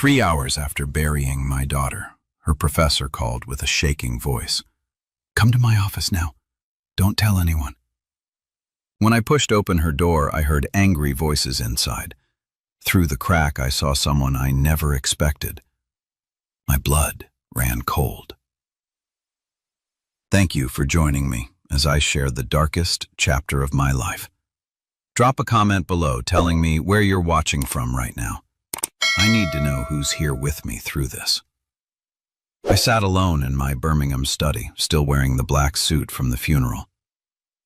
3 hours after burying my daughter, her professor called with a shaking voice. "Come to my office now. Don't tell anyone." When I pushed open her door, I heard angry voices inside. Through the crack, I saw someone I never expected. My blood ran cold. Thank you for joining me as I share the darkest chapter of my life. Drop a comment below telling me where you're watching from right now. I need to know who's here with me through this. I sat alone in my Birmingham study, still wearing the black suit from the funeral.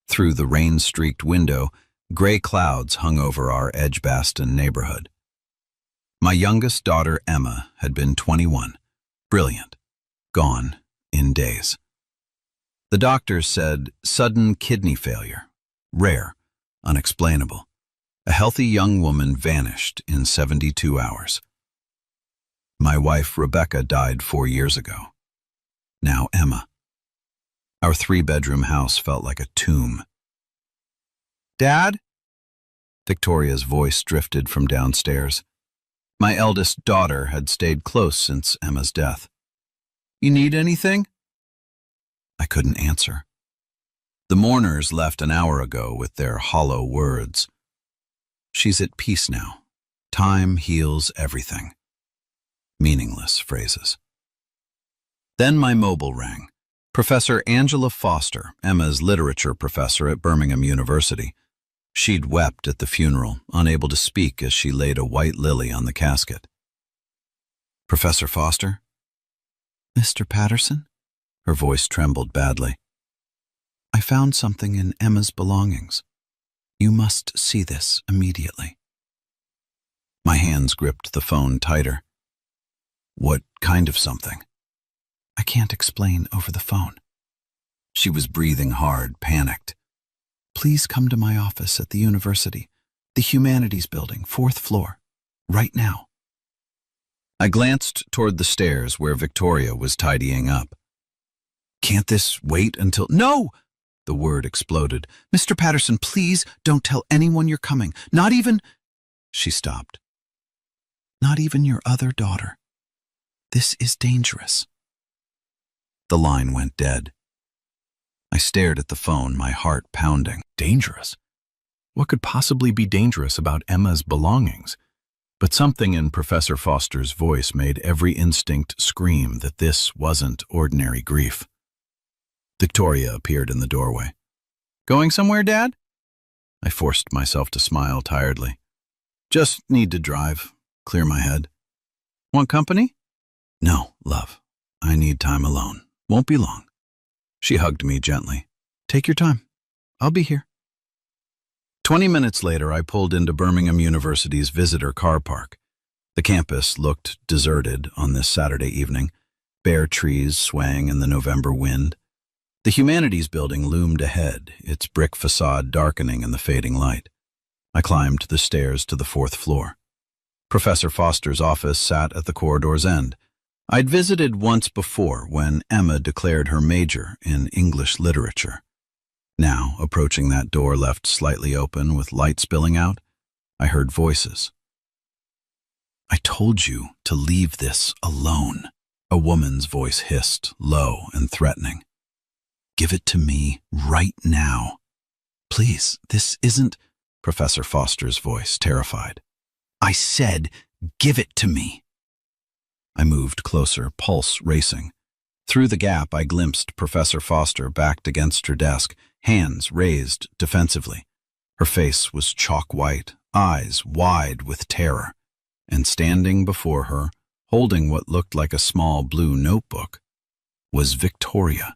Through the rain-streaked window, gray clouds hung over our Edgbaston neighborhood. My youngest daughter, Emma, had been 21, brilliant, gone in days. The doctors said sudden kidney failure, rare, unexplainable. A healthy young woman vanished in 72 hours. My wife, Rebecca, died 4 years ago. Now Emma. Our 3-bedroom house felt like a tomb. "Dad?" Victoria's voice drifted from downstairs. My eldest daughter had stayed close since Emma's death. "You need anything?" I couldn't answer. The mourners left an hour ago with their hollow words. She's at peace now. Time heals everything. Meaningless phrases. Then my mobile rang. Professor Angela Foster, Emma's literature professor at Birmingham University. She'd wept at the funeral, unable to speak as she laid a white lily on the casket. "Professor Foster?" "Mr. Patterson?" Her voice trembled badly. "I found something in Emma's belongings. You must see this immediately." My hands gripped the phone tighter. "What kind of something?" "I can't explain over the phone." She was breathing hard, panicked. "Please come to my office at the university, the Humanities Building, 4th floor, right now." I glanced toward the stairs where Victoria was tidying up. "Can't this wait until—" "No!" The word exploded. "Mr. Patterson, please don't tell anyone you're coming. Not even—" She stopped. "Not even your other daughter. This is dangerous." The line went dead. I stared at the phone, my heart pounding. Dangerous? What could possibly be dangerous about Emma's belongings? But something in Professor Foster's voice made every instinct scream that this wasn't ordinary grief. Victoria appeared in the doorway. "Going somewhere, Dad?" I forced myself to smile tiredly. "Just need to drive, clear my head." "Want company?" "No, love. I need time alone. Won't be long." She hugged me gently. "Take your time. I'll be here." 20 minutes later, I pulled into Birmingham University's visitor car park. The campus looked deserted on this Saturday evening, bare trees swaying in the November wind. The Humanities Building loomed ahead, its brick facade darkening in the fading light. I climbed the stairs to the 4th floor. Professor Foster's office sat at the corridor's end. I'd visited once before when Emma declared her major in English literature. Now, approaching that door left slightly open with light spilling out, I heard voices. "I told you to leave this alone," a woman's voice hissed, low and threatening. "Give it to me right now." "Please, this isn't—" Professor Foster's voice, terrified. "I said, give it to me." I moved closer, pulse racing. Through the gap, I glimpsed Professor Foster backed against her desk, hands raised defensively. Her face was chalk white, eyes wide with terror. And standing before her, holding what looked like a small blue notebook, was Victoria.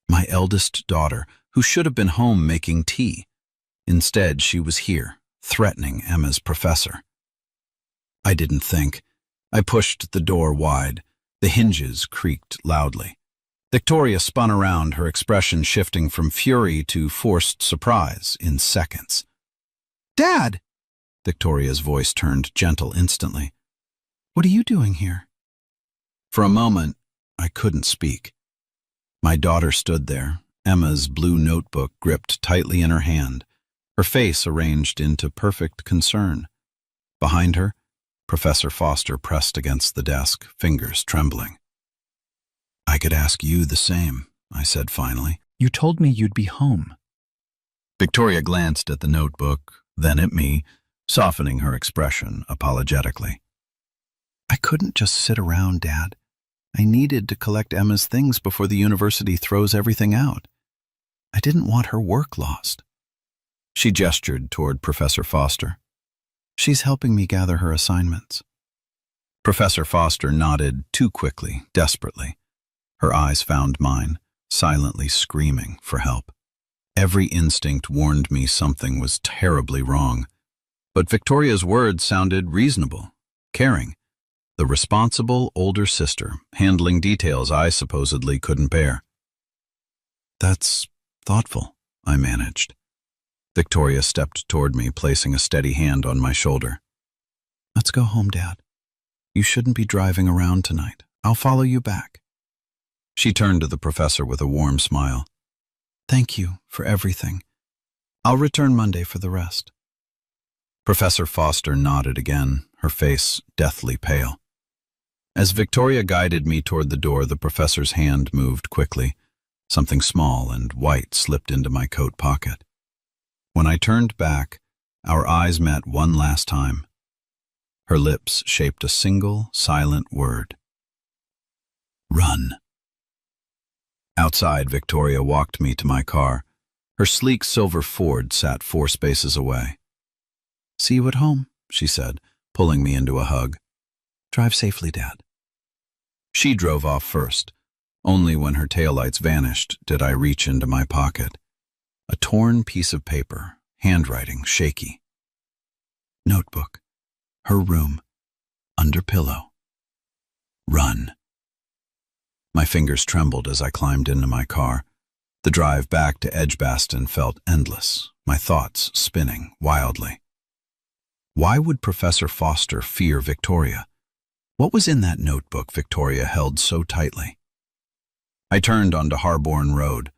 My eldest daughter, who should have been home making tea. Instead, she was here, threatening Emma's professor. I didn't think. I pushed the door wide. The hinges creaked loudly. Victoria spun around, her expression shifting from fury to forced surprise in seconds. "Dad!" Victoria's voice turned gentle instantly. "What are you doing here?" For a moment, I couldn't speak. My daughter stood there, Emma's blue notebook gripped tightly in her hand, her face arranged into perfect concern. Behind her, Professor Foster pressed against the desk, fingers trembling. "I could ask you the same," I said finally. You told me you'd be home. Victoria glanced at the notebook, then at me, softening her expression apologetically. "I couldn't just sit around, Dad. I needed to collect Emma's things before the university throws everything out. I didn't want her work lost." She gestured toward Professor Foster. "She's helping me gather her assignments." Professor Foster nodded too quickly, desperately. Her eyes found mine, silently screaming for help. Every instinct warned me something was terribly wrong. But Victoria's words sounded reasonable, caring. The responsible older sister, handling details I supposedly couldn't bear. "That's thoughtful," I managed. Victoria stepped toward me, placing a steady hand on my shoulder. "Let's go home, Dad. You shouldn't be driving around tonight. I'll follow you back." She turned to the professor with a warm smile. "Thank you for everything. I'll return Monday for the rest." Professor Foster nodded again, her face deathly pale. As Victoria guided me toward the door, the professor's hand moved quickly. Something small and white slipped into my coat pocket. When I turned back, our eyes met one last time. Her lips shaped a single, silent word. "Run." Outside, Victoria walked me to my car. Her sleek silver Ford sat 4 spaces away. "See you at home," she said, pulling me into a hug. "Drive safely, Dad." She drove off first. Only when her taillights vanished did I reach into my pocket. A torn piece of paper, handwriting shaky. Notebook. Her room. Under pillow. Run. My fingers trembled as I climbed into my car. The drive back to Edgbaston felt endless, my thoughts spinning wildly. Why would Professor Foster fear Victoria? What was in that notebook Victoria held so tightly? I turned onto Harborne Road.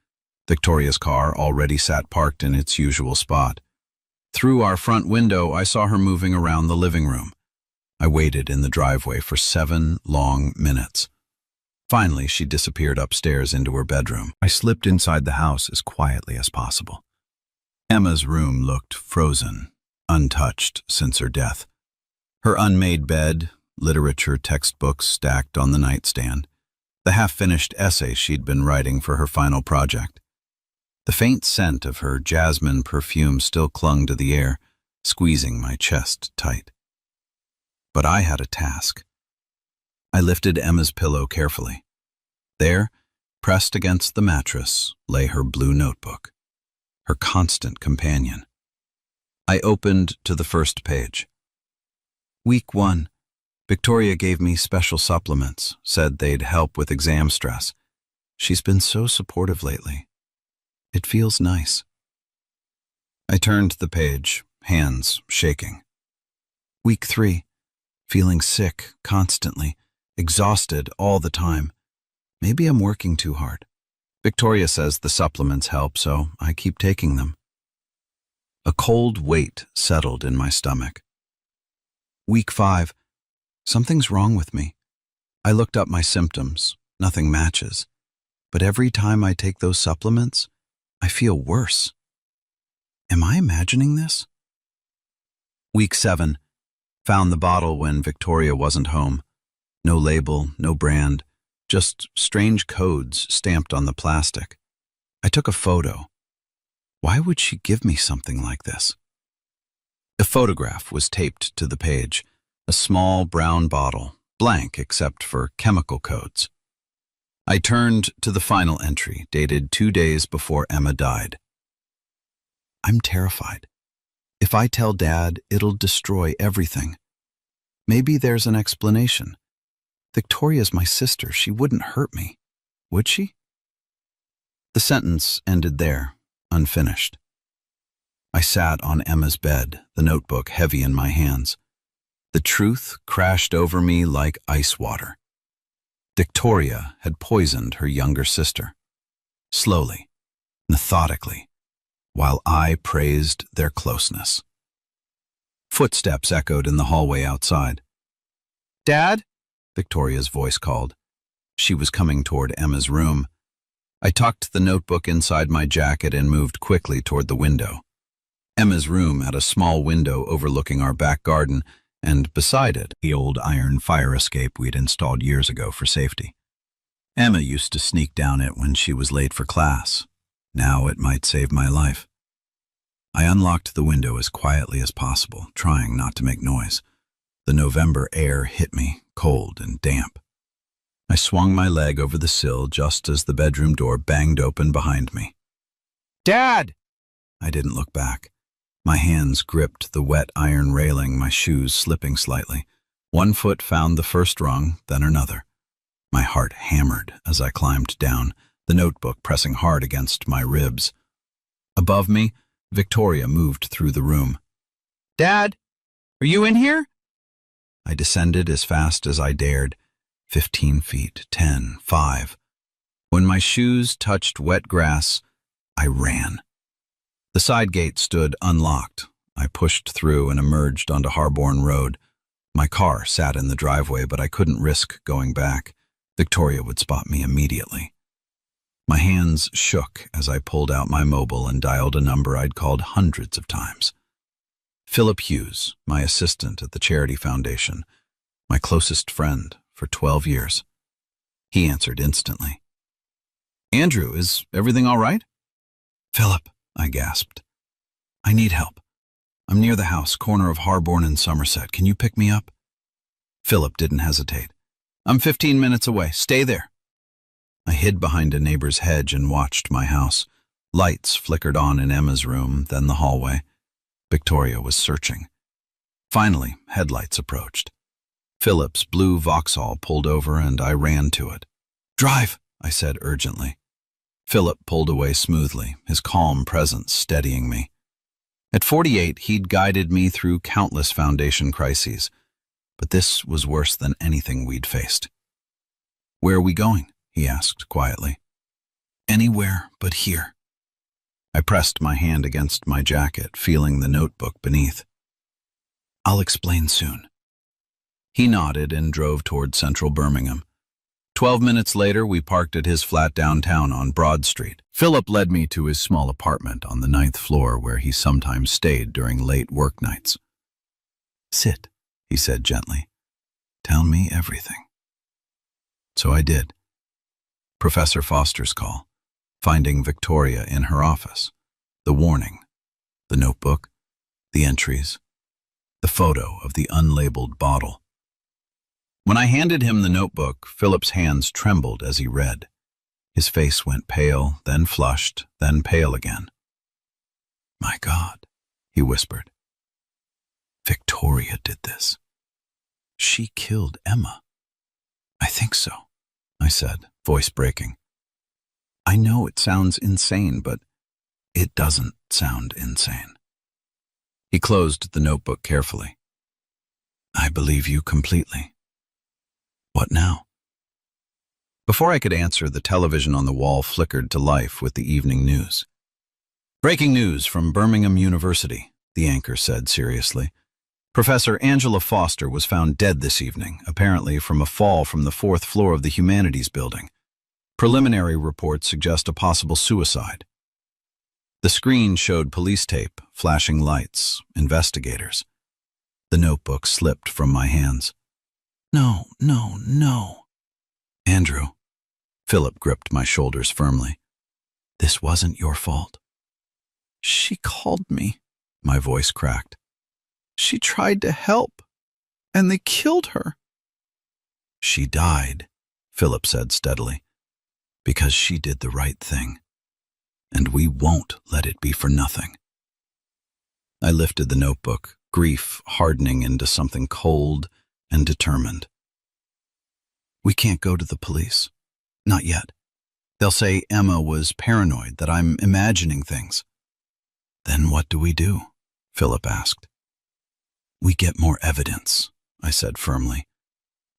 Victoria's car already sat parked in its usual spot. Through our front window, I saw her moving around the living room. I waited in the driveway for 7 long minutes. Finally, she disappeared upstairs into her bedroom. I slipped inside the house as quietly as possible. Emma's room looked frozen, untouched since her death. Her unmade bed, literature textbooks stacked on the nightstand, the half-finished essay she'd been writing for her final project. The faint scent of her jasmine perfume still clung to the air, squeezing my chest tight. But I had a task. I lifted Emma's pillow carefully. There, pressed against the mattress, lay her blue notebook, her constant companion. I opened to the first page. Week 1. Victoria gave me special supplements, said they'd help with exam stress. She's been so supportive lately. It feels nice. I turned the page, hands shaking. Week 3. Feeling sick constantly, exhausted all the time. Maybe I'm working too hard. Victoria says the supplements help, so I keep taking them. A cold weight settled in my stomach. Week 5. Something's wrong with me. I looked up my symptoms. Nothing matches. But every time I take those supplements, I feel worse. Am I imagining this? Week 7. Found the bottle when Victoria wasn't home. No label, no brand, just strange codes stamped on the plastic. I took a photo. Why would she give me something like this? A photograph was taped to the page, a small brown bottle, blank except for chemical codes. I turned to the final entry, dated 2 days before Emma died. I'm terrified. If I tell Dad, it'll destroy everything. Maybe there's an explanation. Victoria's my sister. She wouldn't hurt me, would she? The sentence ended there, unfinished. I sat on Emma's bed, the notebook heavy in my hands. The truth crashed over me like ice water. Victoria had poisoned her younger sister. Slowly, methodically, while I praised their closeness. Footsteps echoed in the hallway outside. Dad? Victoria's voice called. She was coming toward Emma's room. I tucked the notebook inside my jacket and moved quickly toward the window. Emma's room had a small window overlooking our back garden, and beside it, the old iron fire escape we'd installed years ago for safety. Emma used to sneak down it when she was late for class. Now it might save my life. I unlocked the window as quietly as possible, trying not to make noise. The November air hit me, cold and damp. I swung my leg over the sill just as the bedroom door banged open behind me. "Dad!" I didn't look back. My hands gripped the wet iron railing, my shoes slipping slightly. One foot found the first rung, then another. My heart hammered as I climbed down, the notebook pressing hard against my ribs. Above me, Victoria moved through the room. "Dad, are you in here?" I descended as fast as I dared. 15 feet, 10, 5. When my shoes touched wet grass, I ran. The side gate stood unlocked. I pushed through and emerged onto Harborne Road. My car sat in the driveway, but I couldn't risk going back. Victoria would spot me immediately. My hands shook as I pulled out my mobile and dialed a number I'd called hundreds of times. Philip Hughes, my assistant at the Charity Foundation, my closest friend for 12 years. He answered instantly. "Andrew, is everything all right?" "Philip," I gasped. "I need help. I'm near the house, corner of Harborne and Somerset. Can you pick me up?" Philip didn't hesitate. "I'm 15 minutes away. Stay there." I hid behind a neighbor's hedge and watched my house. Lights flickered on in Emma's room, then the hallway. Victoria was searching. Finally, headlights approached. Philip's blue Vauxhall pulled over and I ran to it. "Drive," I said urgently. Philip pulled away smoothly, his calm presence steadying me. At 48, he'd guided me through countless foundation crises, but this was worse than anything we'd faced. "Where are we going?" he asked quietly. "Anywhere but here." I pressed my hand against my jacket, feeling the notebook beneath. "I'll explain soon." He nodded and drove toward central Birmingham. 12 minutes later, we parked at his flat downtown on Broad Street. Philip led me to his small apartment on the 9th floor where he sometimes stayed during late work nights. "Sit," he said gently. "Tell me everything." So I did. Professor Foster's call, finding Victoria in her office, the warning, the notebook, the entries, the photo of the unlabeled bottle. When I handed him the notebook, Philip's hands trembled as he read. His face went pale, then flushed, then pale again. "My God," he whispered. "Victoria did this. She killed Emma." "I think so," I said, voice breaking. "I know it sounds insane, but it doesn't sound insane." He closed the notebook carefully. "I believe you completely. What now?" Before I could answer, the television on the wall flickered to life with the evening news. "Breaking news from Birmingham University," the anchor said seriously. "Professor Angela Foster was found dead this evening, apparently from a fall from the 4th floor of the Humanities Building. Preliminary reports suggest a possible suicide." The screen showed police tape, flashing lights, investigators. The notebook slipped from my hands. "No, no, no." "Andrew," Philip gripped my shoulders firmly. "This wasn't your fault." "She called me," my voice cracked. "She tried to help, and they killed her." "She died," Philip said steadily, "because she did the right thing, and we won't let it be for nothing." I lifted the notebook, grief hardening into something cold and determined. "We can't go to the police. Not yet. They'll say Emma was paranoid, that I'm imagining things." "Then what do we do?" Philip asked. "We get more evidence," I said firmly,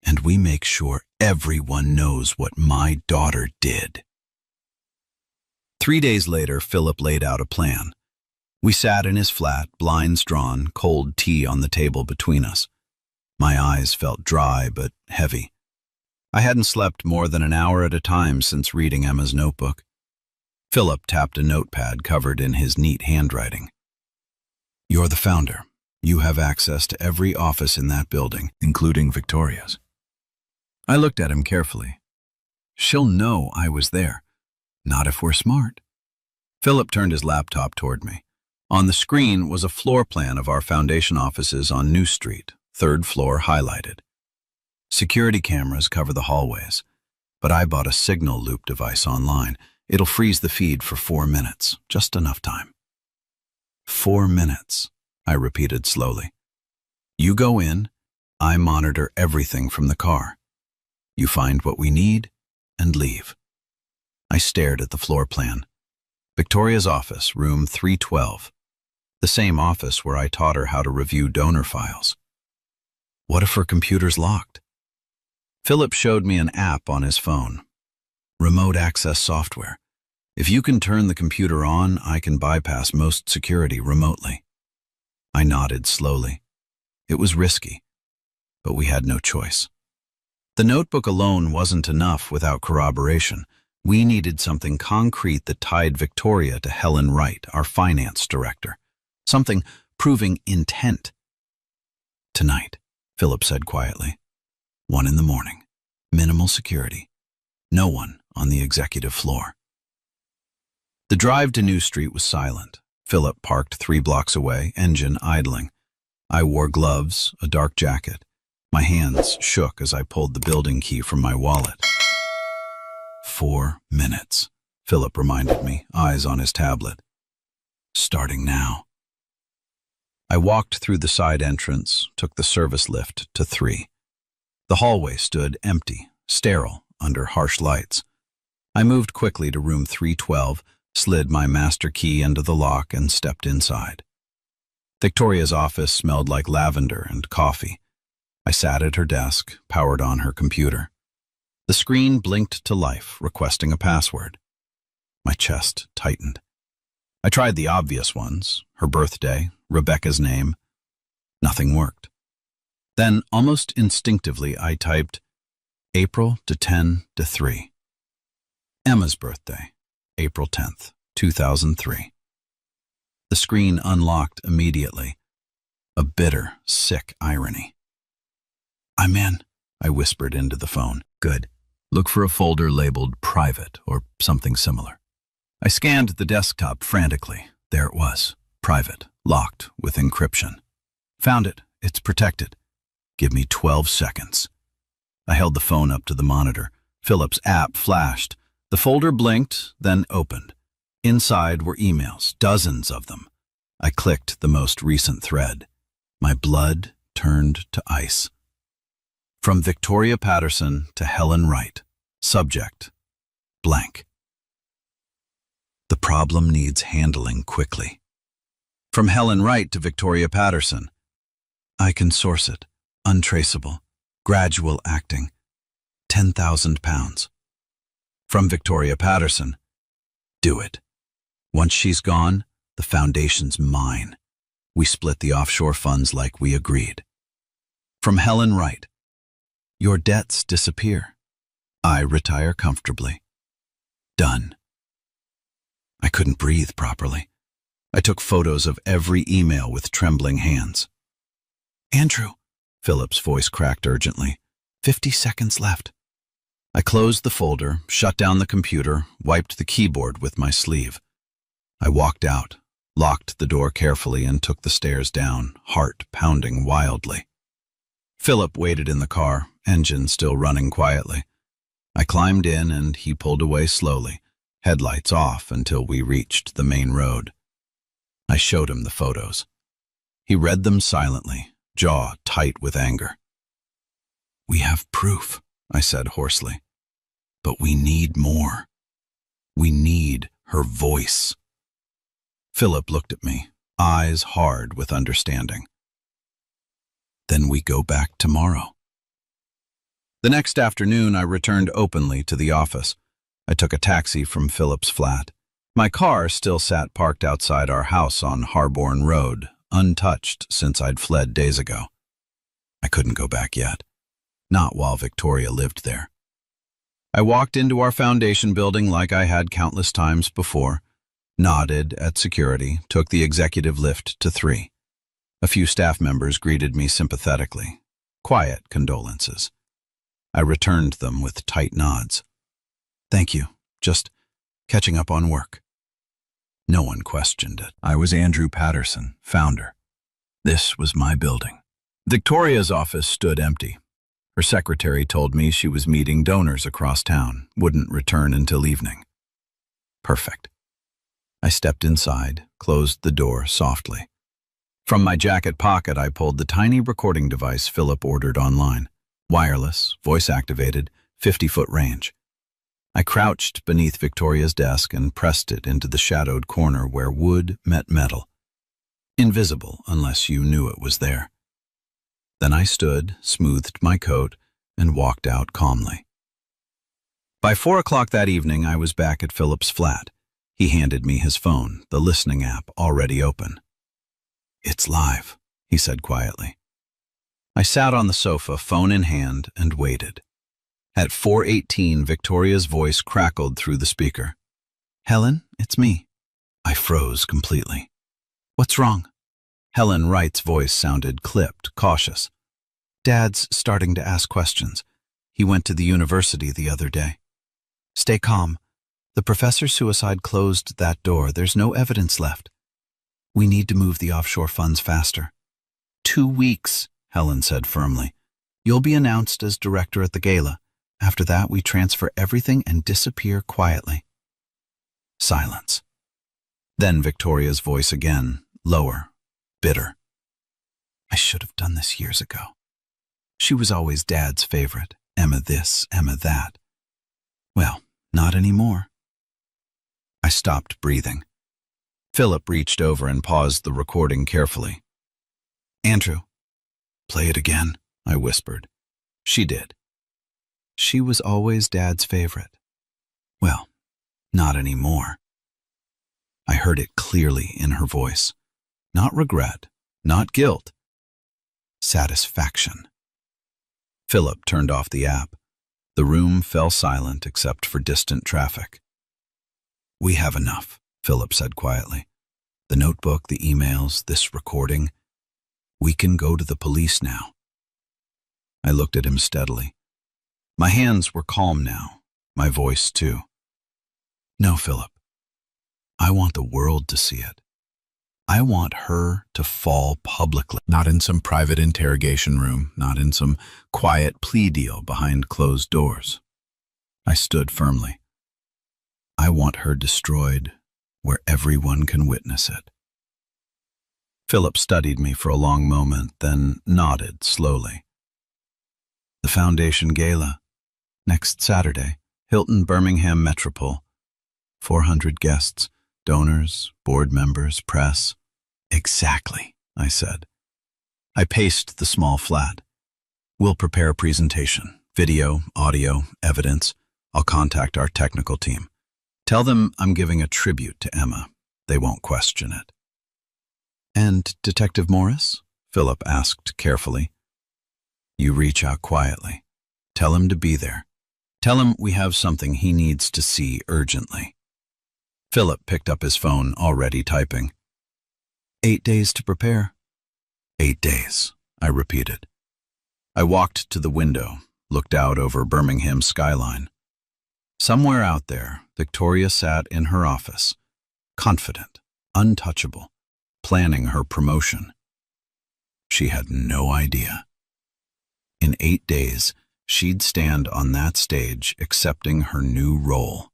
"and we make sure everyone knows what my daughter did." 3 days later, Philip laid out a plan. We sat in his flat, blinds drawn, cold tea on the table between us. My eyes felt dry but heavy. I hadn't slept more than an hour at a time since reading Emma's notebook. Philip tapped a notepad covered in his neat handwriting. "You're the founder. You have access to every office in that building, including Victoria's." I looked at him carefully. "She'll know I was there. Not if we're smart." Philip turned his laptop toward me. On the screen was a floor plan of our foundation offices on New Street, 3rd floor highlighted. Security cameras cover the hallways, but I bought a signal loop device online. It'll freeze the feed for 4 minutes, just enough time. 4 minutes, I repeated slowly. You go in, I monitor everything from the car. You find what we need and leave. I stared at the floor plan. Victoria's office, room 312. The same office where I taught her how to review donor files. What if her computer's locked? Philip showed me an app on his phone. Remote access software. If you can turn the computer on, I can bypass most security remotely. I nodded slowly. It was risky, but we had no choice. The notebook alone wasn't enough without corroboration. We needed something concrete that tied Victoria to Helen Wright, our finance director. Something proving intent. "Tonight," Philip said quietly. 1 in the morning. Minimal security. No one on the executive floor. The drive to New Street was silent. Philip parked 3 blocks away, engine idling. I wore gloves, a dark jacket. My hands shook as I pulled the building key from my wallet. 4 minutes, Philip reminded me, eyes on his tablet. Starting now. I walked through the side entrance, took the service lift to 3. The hallway stood empty, sterile, under harsh lights. I moved quickly to room 312, slid my master key into the lock, and stepped inside. Victoria's office smelled like lavender and coffee. I sat at her desk, powered on her computer. The screen blinked to life, requesting a password. My chest tightened. I tried the obvious ones, her birthday, Rebecca's name. Nothing worked. Then, almost instinctively, I typed April to 10 to 3. Emma's birthday, April 10th, 2003. The screen unlocked immediately. A bitter, sick irony. "I'm in," I whispered into the phone. "Good. Look for a folder labeled private or something similar." I scanned the desktop frantically. There it was, private, locked with encryption. "Found it. It's protected. Give me 12 seconds. I held the phone up to the monitor. Philip's app flashed. The folder blinked, then opened. Inside were emails, dozens of them. I clicked the most recent thread. My blood turned to ice. From Victoria Patterson to Helen Wright. Subject, blank. The problem needs handling quickly. From Helen Wright to Victoria Patterson. I can source it. Untraceable. Gradual acting. £10,000. From Victoria Patterson. Do it. Once she's gone, the foundation's mine. We split the offshore funds like we agreed. From Helen Wright. Your debts disappear. I retire comfortably. Done. I couldn't breathe properly. I took photos of every email with trembling hands. "Andrew," Philip's voice cracked urgently. 50 seconds left. I closed the folder, shut down the computer, wiped the keyboard with my sleeve. I walked out, locked the door carefully, and took the stairs down, heart pounding wildly. Philip waited in the car, engine still running quietly. I climbed in and he pulled away slowly, headlights off until we reached the main road. I showed him the photos. He read them silently, jaw tight with anger. "We have proof," I said hoarsely. "But we need more. We need her voice." Philip looked at me, eyes hard with understanding. "Then we go back tomorrow." The next afternoon, I returned openly to the office. I took a taxi from Philip's flat. My car still sat parked outside our house on Harborne Road, untouched since I'd fled days ago. I couldn't go back yet, not while Victoria lived there. I walked into our foundation building like I had countless times before, nodded at security, took the executive lift to 3. A few staff members greeted me sympathetically. Quiet condolences. I returned them with tight nods. Thank you. Just catching up on work. No one questioned it. I was Andrew Patterson, founder. This was my building. Victoria's office stood empty. Her secretary told me she was meeting donors across town, wouldn't return until evening. Perfect. I stepped inside, closed the door softly. From my jacket pocket, I pulled the tiny recording device Philip ordered online. Wireless, voice-activated, 50-foot range. I crouched beneath Victoria's desk and pressed it into the shadowed corner where wood met metal. Invisible unless you knew it was there. Then I stood, smoothed my coat, and walked out calmly. By 4 o'clock that evening, I was back at Philip's flat. He handed me his phone, the listening app already open. It's live, he said quietly. I sat on the sofa, phone in hand, and waited. At 4:18, Victoria's voice crackled through the speaker. Helen, it's me. I froze completely. What's wrong? Helen Wright's voice sounded clipped, cautious. Dad's starting to ask questions. He went to the university the other day. Stay calm. The professor's suicide closed that door. There's no evidence left. We need to move the offshore funds faster. 2 weeks, Helen said firmly. You'll be announced as director at the gala. After that, we transfer everything and disappear quietly. Silence. Then Victoria's voice again, lower, bitter. I should have done this years ago. She was always Dad's favorite. Emma this, Emma that. Well, not anymore. I stopped breathing. Philip reached over and paused the recording carefully. Andrew, play it again, I whispered. She did. She was always Dad's favorite. Well, not anymore. I heard it clearly in her voice. Not regret, not guilt. Satisfaction. Philip turned off the app. The room fell silent except for distant traffic. We have enough, Philip said quietly. The notebook, the emails, this recording. We can go to the police now. I looked at him steadily. My hands were calm now, my voice too. No, Philip. I want the world to see it. I want her to fall publicly, not in some private interrogation room, not in some quiet plea deal behind closed doors. I stood firmly. I want her destroyed where everyone can witness it. Philip studied me for a long moment, then nodded slowly. The Foundation Gala, next Saturday, Hilton Birmingham Metropole. 400 guests, donors, board members, press. Exactly, I said. I paced the small flat. We'll prepare a presentation, video, audio, evidence. I'll contact our technical team. Tell them I'm giving a tribute to Emma. They won't question it. And Detective Morris? Philip asked carefully. You reach out quietly. Tell him to be there. Tell him we have something he needs to see urgently. Philip picked up his phone, already typing. 8 days to prepare. 8 days, I repeated. I walked to the window, looked out over Birmingham's skyline. Somewhere out there, Victoria sat in her office, confident, untouchable, planning her promotion. She had no idea. In 8 days, she'd stand on that stage accepting her new role.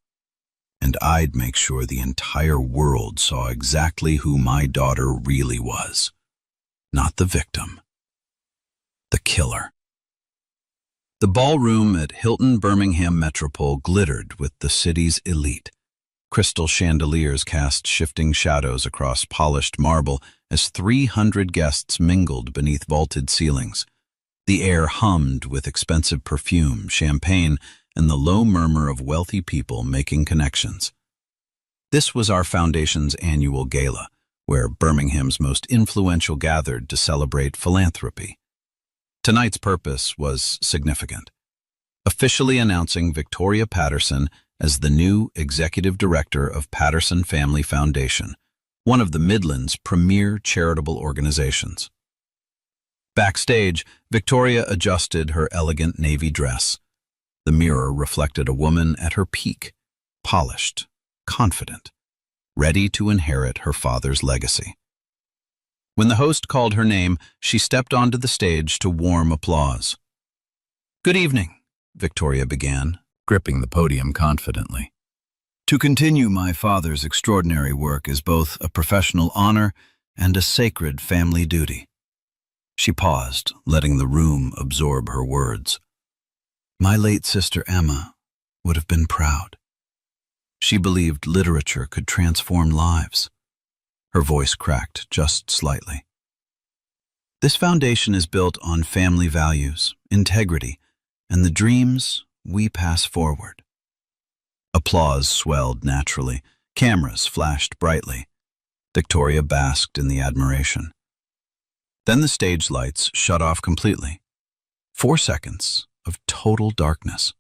And I'd make sure the entire world saw exactly who my daughter really was. Not the victim. The killer. The ballroom at Hilton Birmingham Metropole glittered with the city's elite. Crystal chandeliers cast shifting shadows across polished marble as 300 guests mingled beneath vaulted ceilings. The air hummed with expensive perfume, champagne, and the low murmur of wealthy people making connections. This was our foundation's annual gala, where Birmingham's most influential gathered to celebrate philanthropy. Tonight's purpose was significant, officially announcing Victoria Patterson as the new executive director of Patterson Family Foundation, one of the Midland's premier charitable organizations. Backstage, Victoria adjusted her elegant navy dress. The mirror reflected a woman at her peak, polished, confident, ready to inherit her father's legacy. When the host called her name, she stepped onto the stage to warm applause. "Good evening," Victoria began, gripping the podium confidently. "To continue my father's extraordinary work is both a professional honor and a sacred family duty." She paused, letting the room absorb her words. "My late sister Emma would have been proud. She believed literature could transform lives." Her voice cracked just slightly. "This foundation is built on family values, integrity, and the dreams we pass forward." Applause swelled naturally. Cameras flashed brightly. Victoria basked in the admiration. Then the stage lights shut off completely. 4 seconds of total darkness.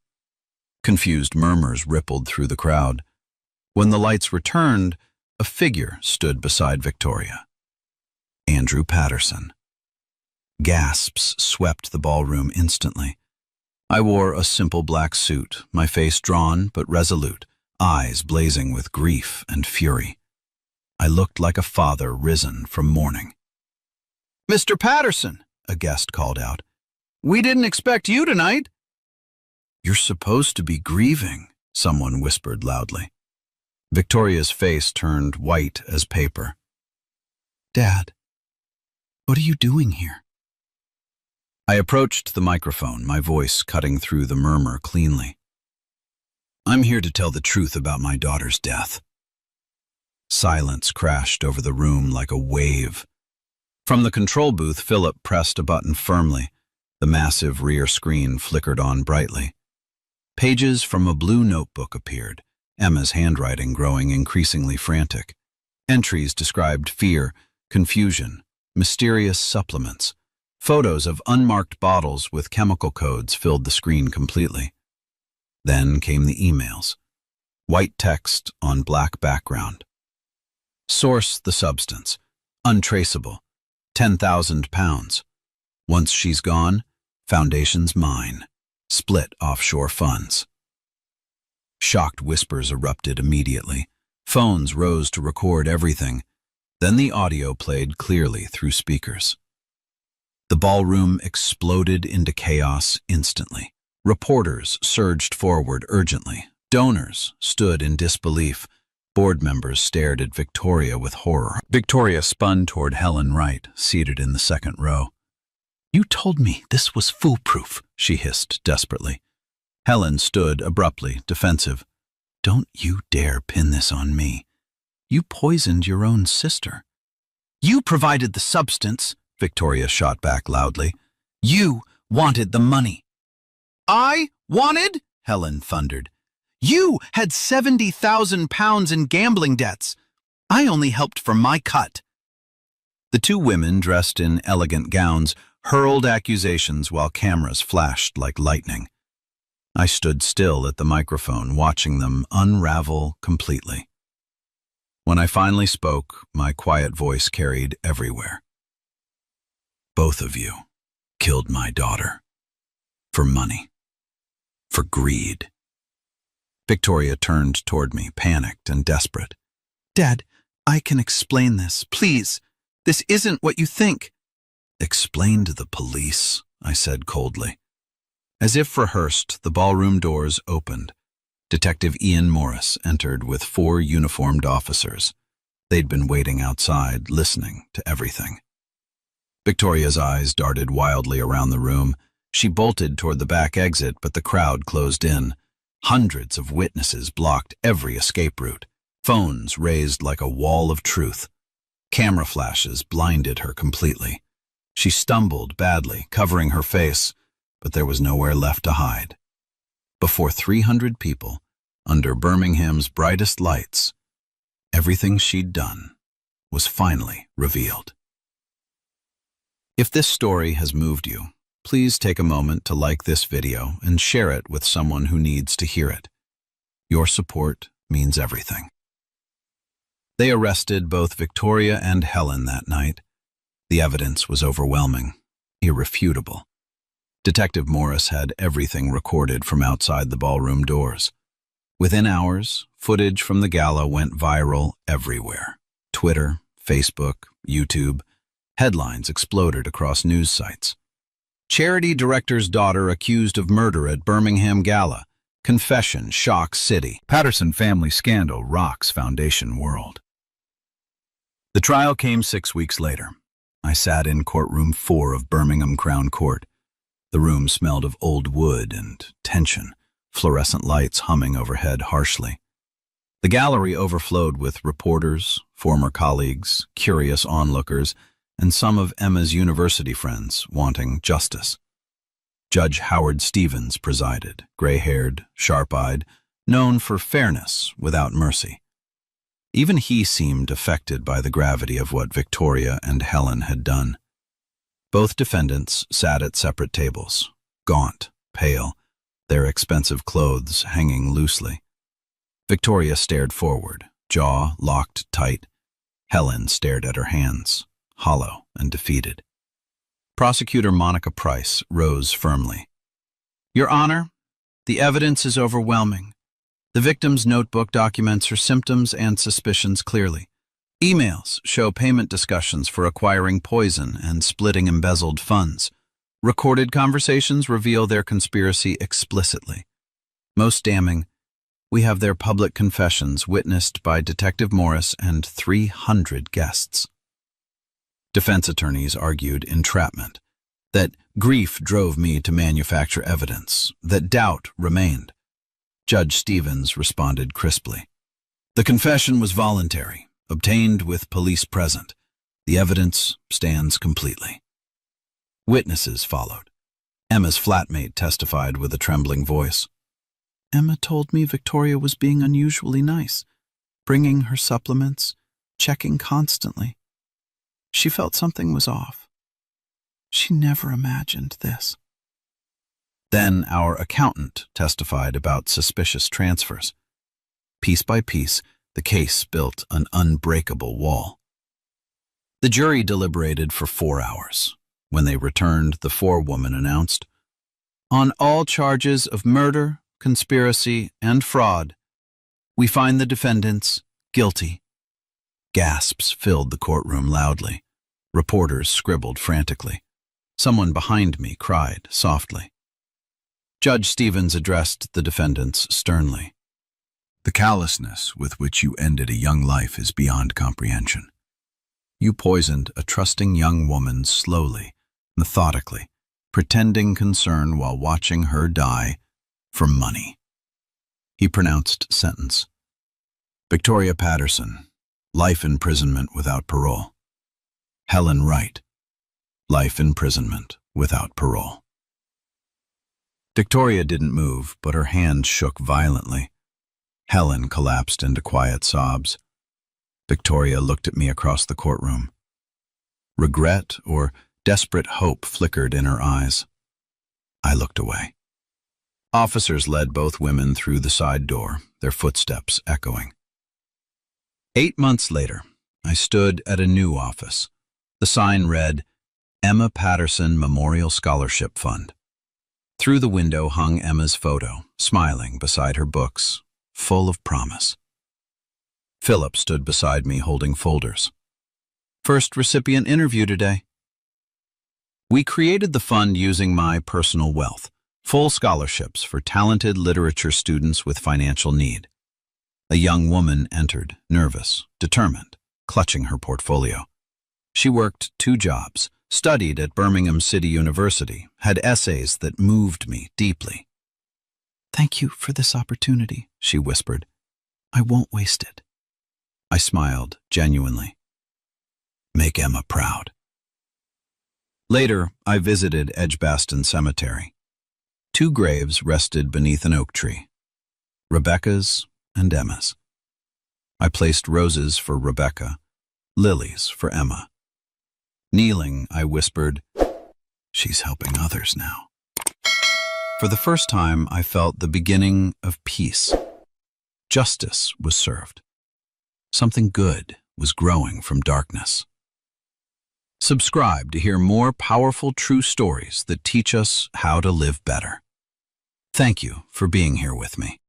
Confused murmurs rippled through the crowd. When the lights returned, a figure stood beside Victoria. Andrew Patterson. Gasps swept the ballroom instantly. I wore a simple black suit, my face drawn but resolute, eyes blazing with grief and fury. I looked like a father risen from mourning. "Mr. Patterson," a guest called out, "we didn't expect you tonight." "You're supposed to be grieving," someone whispered loudly. Victoria's face turned white as paper. "Dad, what are you doing here?" I approached the microphone, my voice cutting through the murmur cleanly. "I'm here to tell the truth about my daughter's death." Silence crashed over the room like a wave. From the control booth, Philip pressed a button firmly. The massive rear screen flickered on brightly. Pages from a blue notebook appeared, Emma's handwriting growing increasingly frantic. Entries described fear, confusion, mysterious supplements. Photos of unmarked bottles with chemical codes filled the screen completely. Then came the emails. White text on black background. Source the substance. Untraceable. £10,000. Once she's gone, foundation's mine. Split offshore funds. Shocked whispers erupted immediately. Phones rose to record everything. Then the audio played clearly through speakers. The ballroom exploded into chaos instantly. Reporters surged forward urgently. Donors stood in disbelief. Board members stared at Victoria with horror. Victoria spun toward Helen Wright, seated in the second row. "You told me this was foolproof," she hissed desperately. Helen stood abruptly, defensive. "Don't you dare pin this on me. You poisoned your own sister." "You provided the substance," Victoria shot back loudly. "You wanted the money." "I wanted?" Helen thundered. "You had £70,000 in gambling debts. I only helped for my cut." The two women, dressed in elegant gowns, hurled accusations while cameras flashed like lightning. I stood still at the microphone, watching them unravel completely. When I finally spoke, my quiet voice carried everywhere. "Both of you killed my daughter. For money. For greed." Victoria turned toward me, panicked and desperate. "Dad, I can explain this. Please. This isn't what you think." "Explain to the police," I said coldly. As if rehearsed, the ballroom doors opened. Detective Ian Morris entered with 4 uniformed officers. They'd been waiting outside, listening to everything. Victoria's eyes darted wildly around the room. She bolted toward the back exit, but the crowd closed in. Hundreds of witnesses blocked every escape route. Phones raised like a wall of truth. Camera flashes blinded her completely. She stumbled badly, covering her face, but there was nowhere left to hide. Before 300 people, under Birmingham's brightest lights, everything she'd done was finally revealed. If this story has moved you, please take a moment to like this video and share it with someone who needs to hear it. Your support means everything. They arrested both Victoria and Helen that night. The evidence was overwhelming, irrefutable. Detective Morris had everything recorded from outside the ballroom doors. Within hours, footage from the gala went viral everywhere. Twitter, Facebook, YouTube. Headlines exploded across news sites. Charity director's daughter accused of murder at Birmingham Gala. Confession shocks city. Patterson family scandal rocks foundation world. The trial came 6 weeks later. I sat in courtroom 4 of Birmingham Crown Court. The room smelled of old wood and tension, fluorescent lights humming overhead harshly. The gallery overflowed with reporters, former colleagues, curious onlookers, and some of Emma's university friends wanting justice. Judge Howard Stevens presided, gray-haired, sharp-eyed, known for fairness without mercy. Even he seemed affected by the gravity of what Victoria and Helen had done. Both defendants sat at separate tables, gaunt, pale, their expensive clothes hanging loosely. Victoria stared forward, jaw locked tight. Helen stared at her hands, hollow and defeated. Prosecutor Monica Price rose firmly. Your Honor, the evidence is overwhelming. The victim's notebook documents her symptoms and suspicions clearly. Emails show payment discussions for acquiring poison and splitting embezzled funds. Recorded conversations reveal their conspiracy explicitly. Most damning, we have their public confessions witnessed by Detective Morris and 300 guests. Defense attorneys argued entrapment, that grief drove me to manufacture evidence, that doubt remained. Judge Stevens responded crisply. The confession was voluntary, obtained with police present. The evidence stands completely. Witnesses followed. Emma's flatmate testified with a trembling voice. Emma told me Victoria was being unusually nice, bringing her supplements, checking constantly. She felt something was off. She never imagined this. Then our accountant testified about suspicious transfers. Piece by piece, the case built an unbreakable wall. The jury deliberated for 4 hours. When they returned, the forewoman announced, on all charges of murder, conspiracy, and fraud, we find the defendants guilty. Gasps filled the courtroom loudly. Reporters scribbled frantically. Someone behind me cried softly. Judge Stevens addressed the defendants sternly. The callousness with which you ended a young life is beyond comprehension. You poisoned a trusting young woman slowly, methodically, pretending concern while watching her die for money. He pronounced sentence. Victoria Patterson, life imprisonment without parole. Helen Wright, life imprisonment without parole. Victoria didn't move, but her hands shook violently. Helen collapsed into quiet sobs. Victoria looked at me across the courtroom. Regret or desperate hope flickered in her eyes. I looked away. Officers led both women through the side door, their footsteps echoing. 8 months later, I stood at a new office. The sign read, Emma Patterson Memorial Scholarship Fund. Through the window hung Emma's photo, smiling beside her books, full of promise. Philip stood beside me holding folders. First recipient interview today. We created the fund using my personal wealth, full scholarships for talented literature students with financial need. A young woman entered, nervous, determined, clutching her portfolio. She worked 2 jobs, studied at Birmingham City University, had essays that moved me deeply. Thank you for this opportunity, she whispered. I won't waste it. I smiled, genuinely. Make Emma proud. Later, I visited Edgbaston Cemetery. 2 graves rested beneath an oak tree, Rebecca's and Emma's. I placed roses for Rebecca, lilies for Emma. Kneeling, I whispered, She's helping others now. For the first time, I felt the beginning of peace. Justice was served. Something good was growing from darkness. Subscribe to hear more powerful true stories that teach us how to live better. Thank you for being here with me.